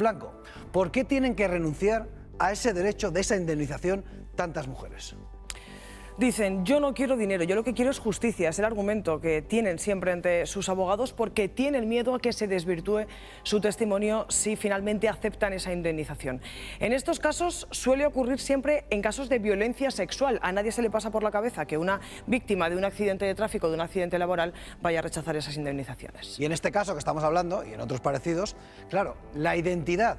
Blanco, ¿por qué tienen que renunciar a ese derecho de esa indemnización tantas mujeres? Dicen, yo no quiero dinero, yo lo que quiero es justicia. Es el argumento que tienen siempre ante sus abogados porque tienen miedo a que se desvirtúe su testimonio si finalmente aceptan esa indemnización. En estos casos suele ocurrir siempre en casos de violencia sexual. A nadie se le pasa por la cabeza que una víctima de un accidente de tráfico, de un accidente laboral, vaya a rechazar esas indemnizaciones. Y en este caso que estamos hablando, y en otros parecidos, claro, la identidad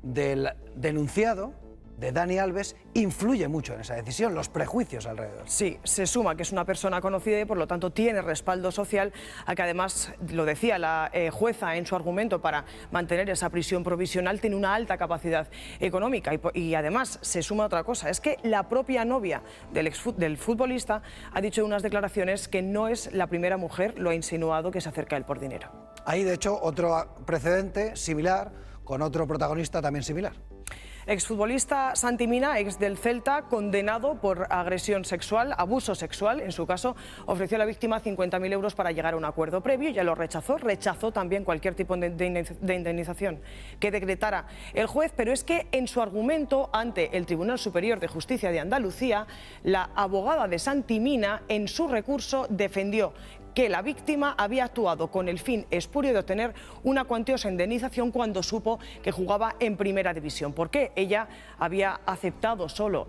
del denunciado, de Dani Alves, influye mucho en esa decisión, los prejuicios alrededor. Sí, se suma que es una persona conocida y por lo tanto tiene respaldo social, a que además, lo decía la jueza en su argumento, para mantener esa prisión provisional tiene una alta capacidad económica y además se suma otra cosa, es que la propia novia del futbolista ha dicho en unas declaraciones que no es la primera mujer, lo ha insinuado, que se acerca a él por dinero. Hay de hecho otro precedente similar con otro protagonista también similar. Exfutbolista Santi Mina, ex del Celta, condenado por agresión sexual, abuso sexual, en su caso, ofreció a la víctima 50.000 euros para llegar a un acuerdo previo, ya lo rechazó, rechazó también cualquier tipo de indemnización que decretara el juez, pero es que en su argumento ante el Tribunal Superior de Justicia de Andalucía, la abogada de Santi Mina, en su recurso, defendió que la víctima había actuado con el fin espurio de obtener una cuantiosa indemnización cuando supo que jugaba en primera división. ¿Por qué? Ella había aceptado solo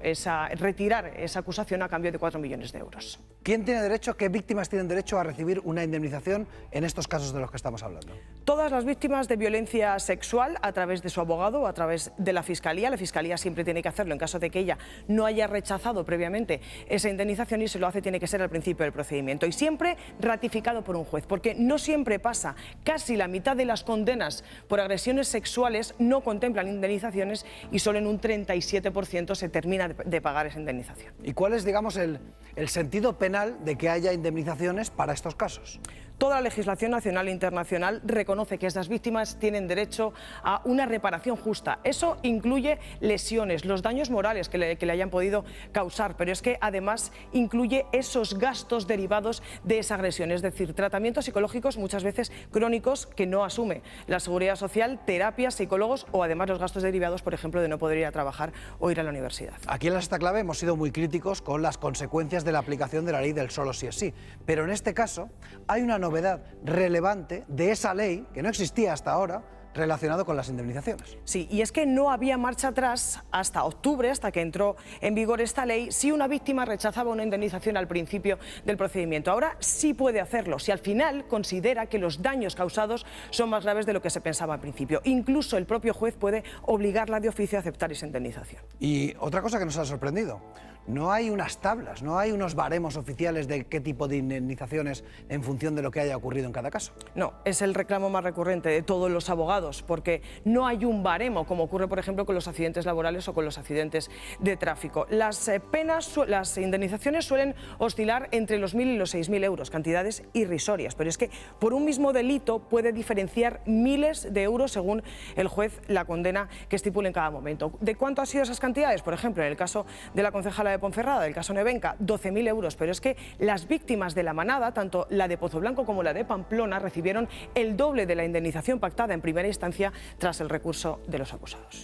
retirar esa acusación a cambio de 4 millones de euros. ¿Quién tiene derecho, qué víctimas tienen derecho a recibir una indemnización en estos casos de los que estamos hablando? Todas las víctimas de violencia sexual a través de su abogado o a través de la Fiscalía. La Fiscalía siempre tiene que hacerlo en caso de que ella no haya rechazado previamente esa indemnización y si lo hace tiene que ser al principio del procedimiento. Y siempre ratificado por un juez, porque no siempre pasa. Casi la mitad de las condenas por agresiones sexuales no contemplan indemnizaciones y solo en un 37% se termina de pagar esa indemnización. ¿Y cuál es, digamos, el sentido penal de que haya indemnizaciones para estos casos? Toda la legislación nacional e internacional reconoce que esas víctimas tienen derecho a una reparación justa. Eso incluye lesiones, los daños morales que le hayan podido causar, pero es que además incluye esos gastos derivados de esa agresión, es decir, tratamientos psicológicos muchas veces crónicos que no asume la Seguridad Social, terapias, psicólogos o además los gastos derivados, por ejemplo, de no poder ir a trabajar o ir a la universidad. Aquí en la Sexta Clave hemos sido muy críticos con las consecuencias de la aplicación de la ley del solo sí es sí, pero en este caso hay una novedad relevante de esa ley que no existía hasta ahora relacionado con las indemnizaciones. Sí, y es que no había marcha atrás hasta octubre, hasta que entró en vigor esta ley, si una víctima rechazaba una indemnización al principio del procedimiento. Ahora sí puede hacerlo, si al final considera que los daños causados son más graves de lo que se pensaba al principio. Incluso el propio juez puede obligarla de oficio a aceptar esa indemnización. Y otra cosa que nos ha sorprendido, no hay unas tablas, no hay unos baremos oficiales de qué tipo de indemnizaciones en función de lo que haya ocurrido en cada caso. No, es el reclamo más recurrente de todos los abogados, porque no hay un baremo, como ocurre, por ejemplo, con los accidentes laborales o con los accidentes de tráfico. Las las indemnizaciones suelen oscilar entre los 1.000 y los 6.000 euros, cantidades irrisorias, pero es que por un mismo delito puede diferenciar miles de euros según el juez la condena que estipule en cada momento. ¿De cuánto han sido esas cantidades? Por ejemplo, en el caso de la concejala de Ponferrada, el caso Nevenka, 12.000 euros, pero es que las víctimas de la manada, tanto la de Pozoblanco como la de Pamplona, recibieron el doble de la indemnización pactada en primera instancia tras el recurso de los acusados.